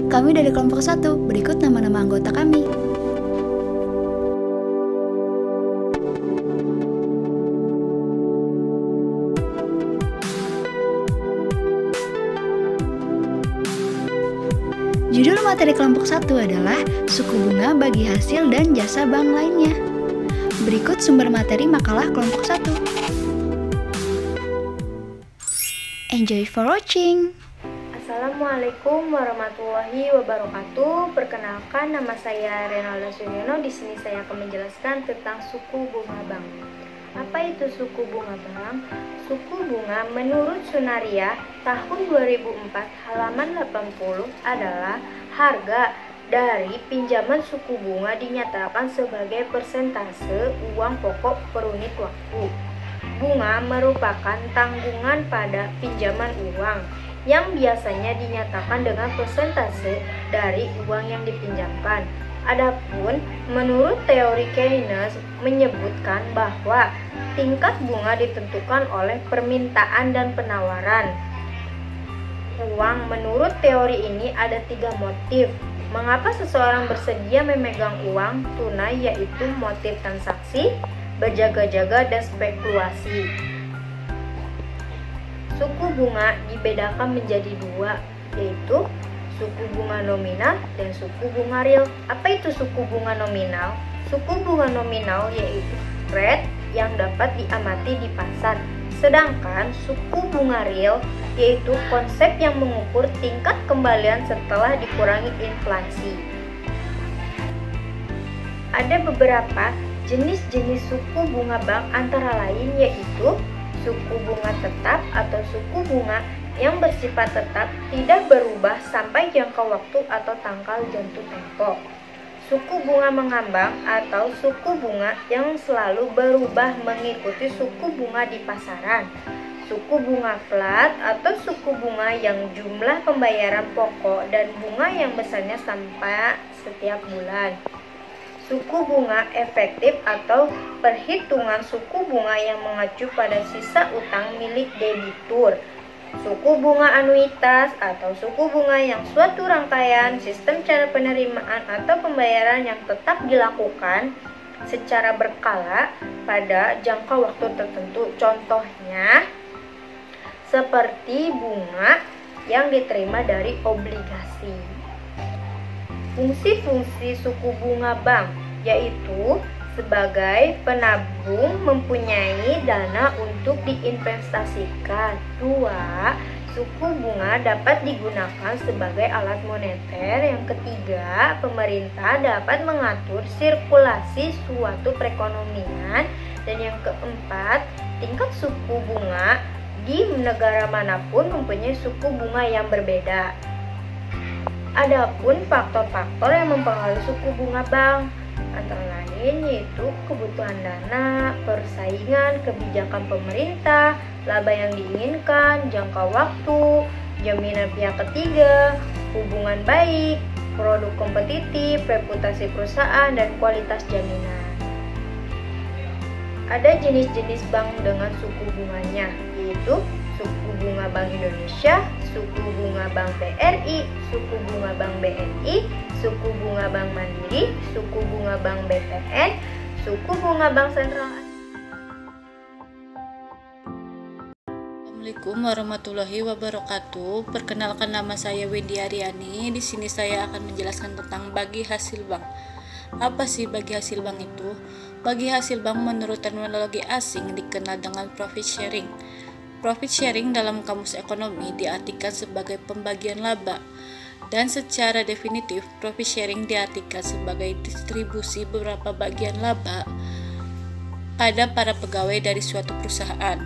kami dari kelompok 1. Berikut nama-nama anggota kami. Judul materi kelompok 1 adalah suku bunga bagi hasil dan jasa bank lainnya. Berikut sumber materi makalah kelompok 1. Enjoy for watching. Assalamualaikum warahmatullahi wabarakatuh. Perkenalkan, nama saya Renalda Sunyono. Di sini saya akan menjelaskan tentang suku bunga bank. Apa itu suku bunga bank? Suku bunga menurut Sunaria tahun 2004 halaman 80 adalah harga dari pinjaman suku bunga dinyatakan sebagai persentase uang pokok per unit waktu. Bunga merupakan tanggungan pada pinjaman uang yang biasanya dinyatakan dengan persentase dari uang yang dipinjamkan. Adapun menurut teori Keynes menyebutkan bahwa tingkat bunga ditentukan oleh permintaan dan penawaran uang. Menurut teori ini ada 3 motif mengapa seseorang bersedia memegang uang tunai, yaitu motif transaksi, berjaga-jaga, dan spekulasi. Suku bunga dibedakan menjadi 2, yaitu suku bunga nominal dan suku bunga real. Apa itu suku bunga nominal? Suku bunga nominal yaitu rate yang dapat diamati di pasar. Sedangkan suku bunga real yaitu konsep yang mengukur tingkat kembalian setelah dikurangi inflasi. Ada beberapa jenis-jenis suku bunga bank antara lain yaitu suku bunga tetap atau suku bunga yang bersifat tetap tidak berubah sampai jangka waktu atau tanggal jatuh tempo. Suku bunga mengambang atau suku bunga yang selalu berubah mengikuti suku bunga di pasaran. Suku bunga flat atau suku bunga yang jumlah pembayaran pokok dan bunga yang besarnya sampai setiap bulan. Suku bunga efektif atau perhitungan suku bunga yang mengacu pada sisa utang milik debitur. Suku bunga anuitas atau suku bunga yang suatu rangkaian sistem cara penerimaan atau pembayaran yang tetap dilakukan secara berkala pada jangka waktu tertentu. Contohnya seperti bunga yang diterima dari obligasi. Fungsi-fungsi suku bunga bank yaitu sebagai penabung mempunyai dana untuk diinvestasikan. 2. Suku bunga dapat digunakan sebagai alat moneter. Yang ketiga, pemerintah dapat mengatur sirkulasi suatu perekonomian. Dan yang keempat, tingkat suku bunga di negara manapun mempunyai suku bunga yang berbeda. Adapun faktor-faktor yang mempengaruhi suku bunga bank antara lain yaitu kebutuhan dana, persaingan, kebijakan pemerintah, laba yang diinginkan, jangka waktu, jaminan pihak ketiga, hubungan baik, produk kompetitif, reputasi perusahaan, dan kualitas jaminan. Ada jenis-jenis bank dengan suku bunganya, yaitu suku bunga Bank Indonesia, suku bunga Bank BRI, suku bunga Bank BNI, suku bunga Bank Mandiri, suku bunga Bank BTN, suku bunga Bank Sentral. Assalamualaikum warahmatullahi wabarakatuh. Perkenalkan, nama saya Wendy Aryani. Di sini saya akan menjelaskan tentang bagi hasil bank. Apa sih bagi hasil bank itu? Bagi hasil bank menurut terminologi asing dikenal dengan profit sharing. Profit sharing dalam kamus ekonomi diartikan sebagai pembagian laba, dan secara definitif profit sharing diartikan sebagai distribusi beberapa bagian laba pada para pegawai dari suatu perusahaan.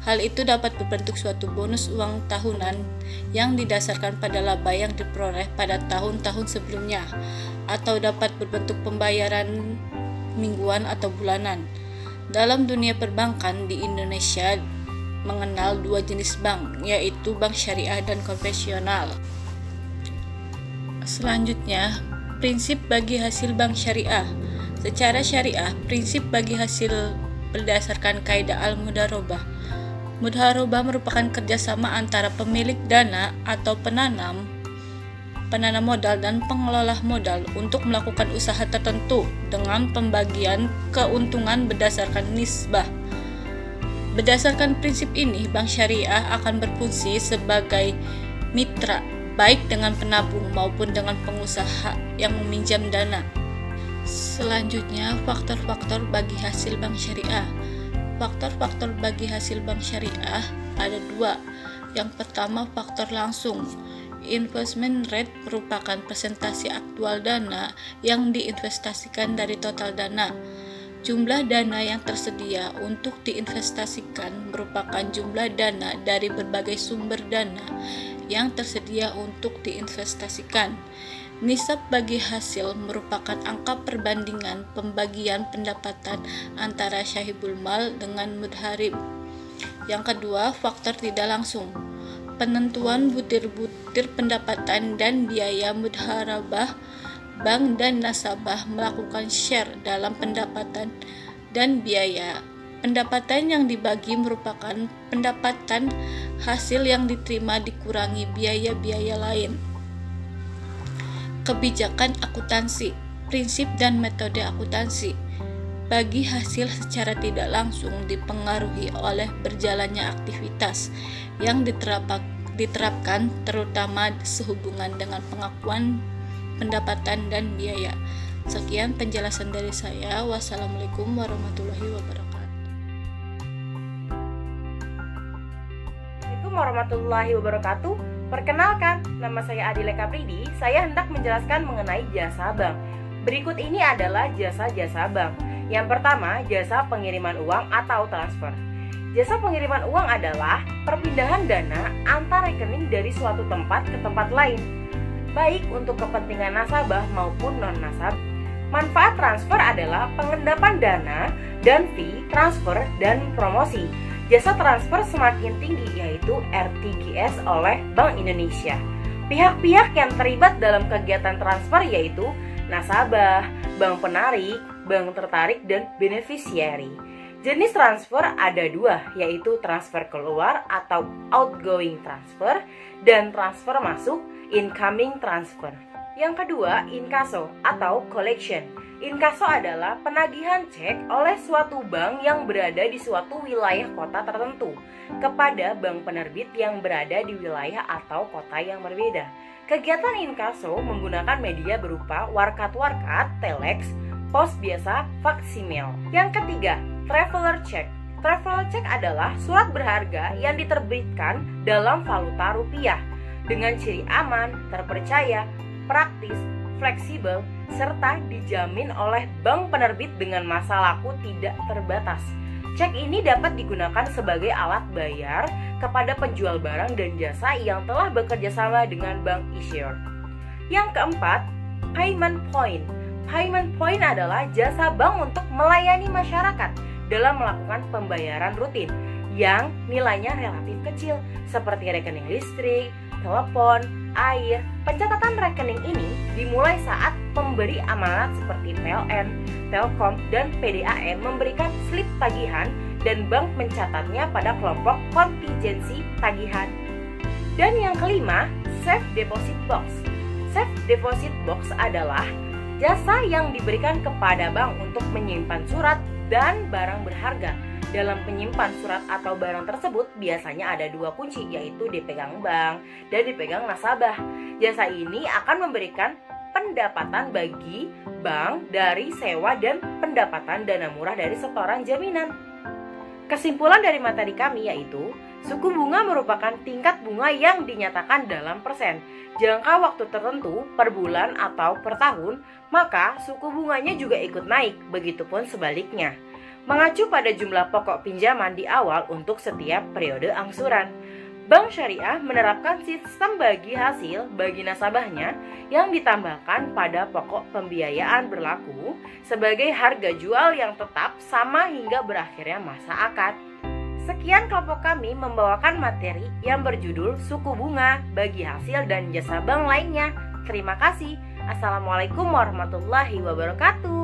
Hal itu dapat berbentuk suatu bonus uang tahunan yang didasarkan pada laba yang diperoleh pada tahun-tahun sebelumnya, atau dapat berbentuk pembayaran mingguan atau bulanan. Dalam dunia perbankan di Indonesia mengenal 2 jenis bank, yaitu bank syariah dan konvensional. Selanjutnya, prinsip bagi hasil bank syariah. Secara syariah, prinsip bagi hasil berdasarkan kaidah al-mudharabah. Mudharabah merupakan kerjasama antara pemilik dana atau penanam penanam modal dan pengelola modal untuk melakukan usaha tertentu dengan pembagian keuntungan berdasarkan nisbah. Berdasarkan prinsip ini, bank syariah akan berfungsi sebagai mitra baik dengan penabung maupun dengan pengusaha yang meminjam dana. Selanjutnya, faktor-faktor bagi hasil bank syariah. Faktor-faktor bagi hasil bank syariah ada dua. Yang pertama, faktor langsung. Investment rate merupakan presentasi aktual dana yang diinvestasikan dari total dana. Jumlah dana yang tersedia untuk diinvestasikan merupakan jumlah dana dari berbagai sumber dana yang tersedia untuk diinvestasikan. Nisab bagi hasil merupakan angka perbandingan pembagian pendapatan antara syahibul mal dengan mudharib. Yang kedua, faktor tidak langsung. Penentuan butir-butir pendapatan dan biaya mudharabah. Bank dan nasabah melakukan share dalam pendapatan dan biaya. Pendapatan yang dibagi merupakan pendapatan hasil yang diterima dikurangi biaya-biaya lain. Kebijakan akuntansi, prinsip dan metode akuntansi. Bagi hasil secara tidak langsung dipengaruhi oleh berjalannya aktivitas yang diterapkan terutama sehubungan dengan pengakuan pendapatan dan biaya. Sekian penjelasan dari saya. Wassalamualaikum warahmatullahi wabarakatuh. Assalamualaikum warahmatullahi wabarakatuh. Perkenalkan, nama saya Adileka Pridi. Saya hendak menjelaskan mengenai jasa bank. Berikut ini adalah jasa-jasa bank. Yang pertama, jasa pengiriman uang atau transfer. Jasa pengiriman uang adalah perpindahan dana antar rekening dari suatu tempat ke tempat lain, baik untuk kepentingan nasabah maupun non-nasabah. Manfaat transfer adalah pengendapan dana dan fee transfer dan promosi. Jasa transfer semakin tinggi yaitu RTGS oleh Bank Indonesia. Pihak-pihak yang terlibat dalam kegiatan transfer yaitu nasabah, bank penarik, bank tertarik, dan beneficiary. Jenis transfer ada dua, yaitu transfer keluar atau outgoing transfer dan transfer masuk incoming transfer. Yang kedua, inkaso atau collection. Inkaso adalah penagihan cek oleh suatu bank yang berada di suatu wilayah kota tertentu kepada bank penerbit yang berada di wilayah atau kota yang berbeda. Kegiatan inkaso menggunakan media berupa warkat-warkat, telex, pos biasa, faksimil. Yang ketiga, traveler check. Traveler check adalah surat berharga yang diterbitkan dalam valuta rupiah dengan ciri aman, terpercaya, praktis, fleksibel, serta dijamin oleh bank penerbit dengan masa laku tidak terbatas. Cek ini dapat digunakan sebagai alat bayar kepada penjual barang dan jasa yang telah bekerja sama dengan bank issuer. Yang keempat, payment point. Payment point adalah jasa bank untuk melayani masyarakat dalam melakukan pembayaran rutin yang nilainya relatif kecil seperti rekening listrik, telepon, air. Pencatatan rekening ini dimulai saat pemberi amanat seperti PLN, Telkom, dan PDAM memberikan slip tagihan dan bank mencatatnya pada kelompok kontingensi tagihan. Dan yang kelima, safe deposit box. Safe deposit box adalah jasa yang diberikan kepada bank untuk menyimpan surat dan barang berharga. Dalam penyimpan surat atau barang tersebut biasanya ada dua kunci, yaitu dipegang bank dan dipegang nasabah. Jasa ini akan memberikan pendapatan bagi bank dari sewa dan pendapatan dana murah dari setoran jaminan. Kesimpulan dari materi kami yaitu suku bunga merupakan tingkat bunga yang dinyatakan dalam persen, jangka waktu tertentu per bulan atau per tahun, maka suku bunganya juga ikut naik, begitupun sebaliknya. Mengacu pada jumlah pokok pinjaman di awal untuk setiap periode angsuran. Bank Syariah menerapkan sistem bagi hasil bagi nasabahnya yang ditambahkan pada pokok pembiayaan berlaku sebagai harga jual yang tetap sama hingga berakhirnya masa akad. Sekian kelompok kami membawakan materi yang berjudul suku bunga bagi hasil dan jasa bank lainnya. Terima kasih. Assalamualaikum warahmatullahi wabarakatuh.